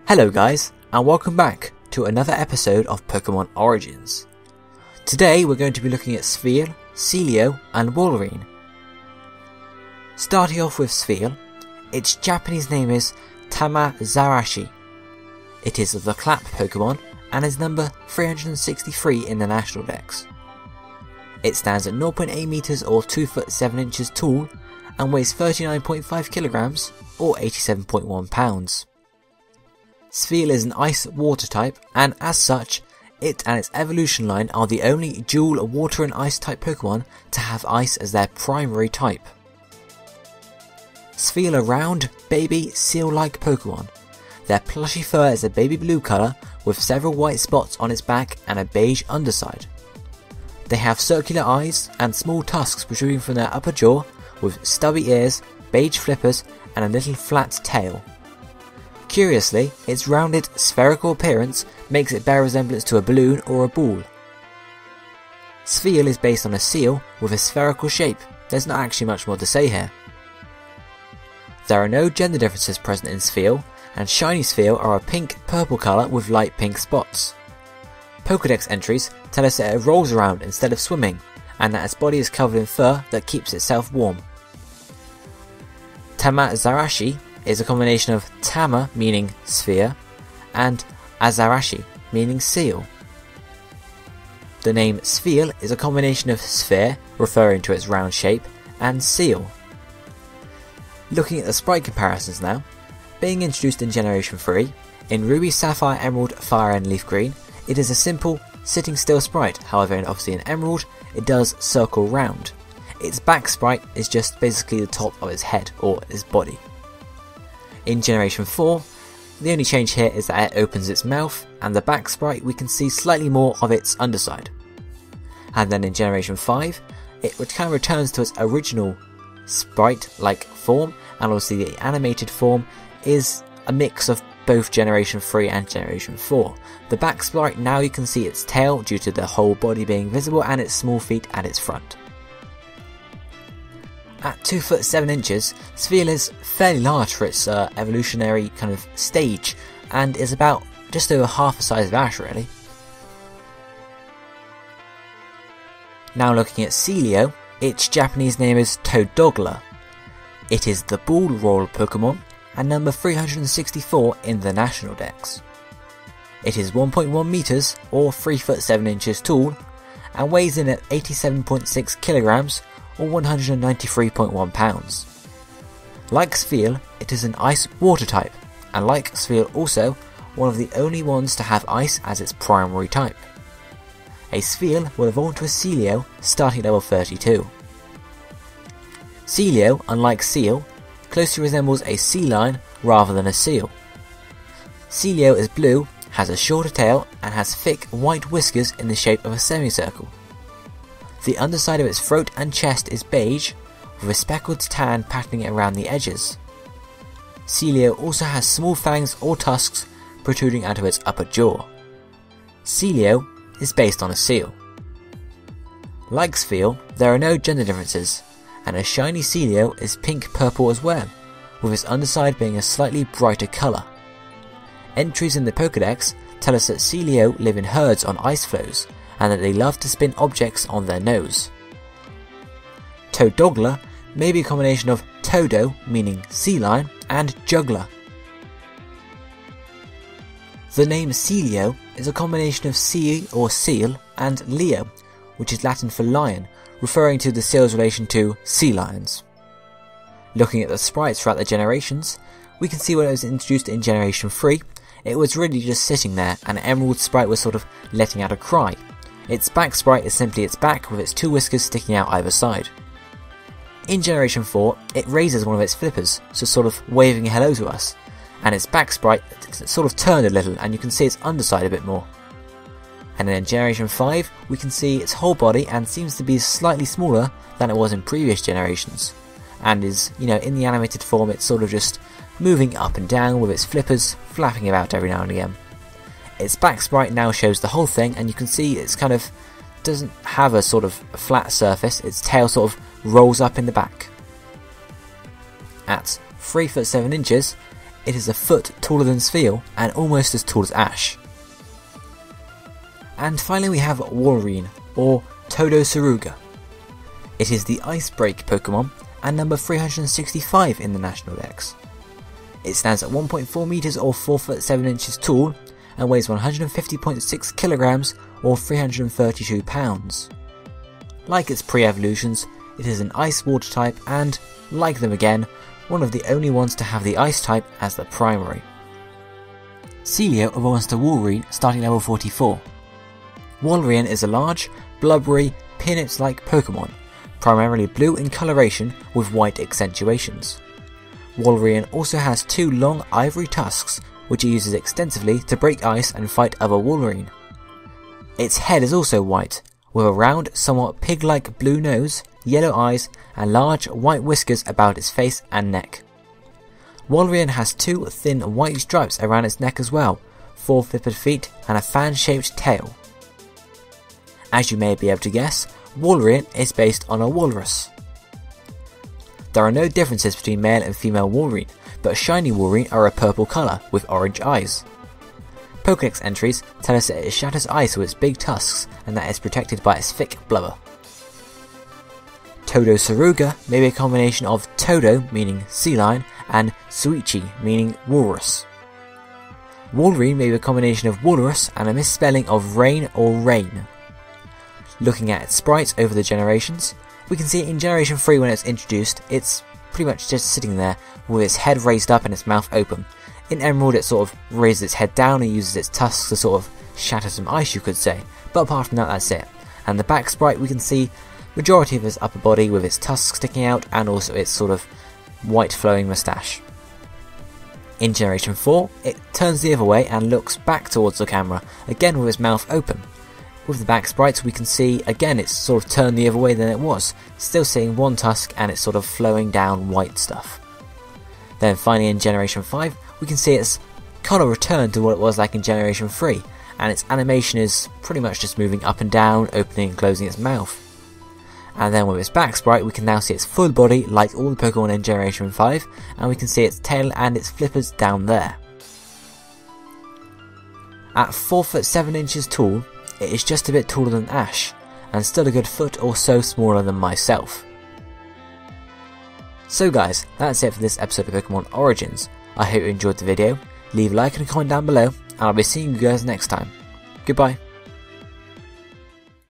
Hello guys, and welcome back to another episode of Pokemon Origins. Today we're going to be looking at Spheal, Sealeo and Walrein. Starting off with Spheal, its Japanese name is Tamazarashi. It is the clap Pokemon and is number 363 in the National Dex. It stands at 0.8 meters or 2 foot 7 inches tall and weighs 39.5 kilograms or 87.1 pounds. Spheal is an ice-water type, and as such, it and its evolution line are the only dual water and ice type Pokemon to have ice as their primary type. Spheal are round, baby, seal-like Pokemon. Their plushy fur is a baby blue colour with several white spots on its back and a beige underside. They have circular eyes and small tusks protruding from their upper jaw with stubby ears, beige flippers and a little flat tail. Curiously, its rounded, spherical appearance makes it bear resemblance to a balloon or a ball. Spheal is based on a seal with a spherical shape. There's not actually much more to say here. There are no gender differences present in Spheal, and shiny Spheal are a pink-purple colour with light pink spots. Pokedex entries tell us that it rolls around instead of swimming, and that its body is covered in fur that keeps itself warm. Tamazarashi is a combination of Tama, meaning sphere, and Azarashi, meaning seal. The name Spheal is a combination of sphere, referring to its round shape, and seal. Looking at the sprite comparisons now, being introduced in Generation 3, in Ruby, Sapphire, Emerald, Fire and Leaf Green, it is a simple, sitting still sprite, however obviously in Emerald, it does circle round. Its back sprite is just basically the top of its head, or its body. In Generation 4, the only change here is that it opens its mouth, and the back sprite we can see slightly more of its underside. And then in Generation 5, it kind of returns to its original sprite-like form, and obviously the animated form is a mix of both Generation 3 and Generation 4. The back sprite, now you can see its tail due to the whole body being visible and its small feet at its front. At 2 foot 7 inches, Spheal is fairly large for its evolutionary kind of stage, and is about just over half the size of Ash really. Now looking at Sealeo, its Japanese name is Todogla. It is the ball roll Pokemon, and number 364 in the National Dex. It is 1.1 meters or 3 foot 7 inches tall, and weighs in at 87.6 kilograms or 193.1 pounds. Like Spheal, it is an ice-water type, and like Spheal also, one of the only ones to have ice as its primary type. A Spheal will evolve to a Sealeo starting at level 32. Sealeo, unlike Seal, closely resembles a sea lion rather than a seal. Sealeo is blue, has a shorter tail, and has thick white whiskers in the shape of a semicircle. The underside of its throat and chest is beige, with a speckled tan patterning it around the edges. Sealeo also has small fangs or tusks protruding out of its upper jaw. Sealeo is based on a seal. Like Spheal, there are no gender differences, and a shiny Sealeo is pink-purple as well, with its underside being a slightly brighter colour. Entries in the Pokedex tell us that Sealeo live in herds on ice floes, and that they love to spin objects on their nose. Todogla may be a combination of Todo, meaning sea lion, and Juggler. The name Sealeo is a combination of sea or seal and leo, which is Latin for lion, referring to the seal's relation to sea lions. Looking at the sprites throughout the generations, we can see when it was introduced in Generation 3, it was really just sitting there, and Emerald's sprite was sort of letting out a cry. Its back sprite is simply its back with its two whiskers sticking out either side. In Generation 4, it raises one of its flippers, so sort of waving hello to us, and its back sprite sort of turned a little and you can see its underside a bit more. And then in Generation 5, we can see its whole body and seems to be slightly smaller than it was in previous generations, and is, in the animated form it's sort of just moving up and down with its flippers flapping about every now and again. Its back sprite now shows the whole thing, and you can see it's kind of doesn't have a sort of flat surface, its tail sort of rolls up in the back. At 3 foot 7 inches, it is a foot taller than Spheal and almost as tall as Ash. And finally we have Walrein, or Todotsuruga. It is the Ice Break Pokemon and number 365 in the National Dex. It stands at 1.4 meters or 4 foot 7 inches tall and weighs 150.6 kilograms or 332 pounds. Like its pre-evolutions, it is an Ice Water type and, like them again, one of the only ones to have the Ice type as the primary. Sealeo evolves to Walrein starting level 44. Walrein is a large, blubbery, Peanuts-like Pokemon, primarily blue in coloration with white accentuations. Walrein also has 2 long ivory tusks which it uses extensively to break ice and fight other Walrein. Its head is also white, with a round, somewhat pig-like blue nose, yellow eyes and large white whiskers about its face and neck. Walrein has 2 thin white stripes around its neck as well, 4 flipped feet and a fan-shaped tail. As you may be able to guess, Walrein is based on a walrus. There are no differences between male and female Walrein, but shiny Walrein are a purple colour with orange eyes. Pokédex entries tell us that it shatters ice with its big tusks and that it is protected by its thick blubber. Todotsuruga may be a combination of Todo, meaning sea lion, and Suichi, meaning walrus. Walrein may be a combination of walrus and a misspelling of rain or rain. Looking at its sprites over the generations, we can see in Generation 3 when it's introduced, it's pretty much just sitting there with its head raised up and its mouth open. In Emerald it sort of raises its head down and uses its tusks to sort of shatter some ice, you could say, but apart from that, that's it. And the back sprite, we can see majority of its upper body with its tusks sticking out and also its sort of white flowing moustache. In Generation 4, it turns the other way and looks back towards the camera, again with its mouth open. With the back sprites we can see again it's sort of turned the other way than it was, still seeing one tusk and it's sort of flowing down white stuff. Then finally in Generation 5 we can see its colour return to what it was like in Generation 3, and its animation is pretty much just moving up and down, opening and closing its mouth. And then with its back sprite we can now see its full body like all the Pokemon in Generation 5, and we can see its tail and its flippers down there. At 4 foot 7 inches tall, it is just a bit taller than Ash, and still a good foot or so smaller than myself. So guys, that's it for this episode of Pokemon Origins. I hope you enjoyed the video, leave a like and a comment down below, and I'll be seeing you guys next time. Goodbye.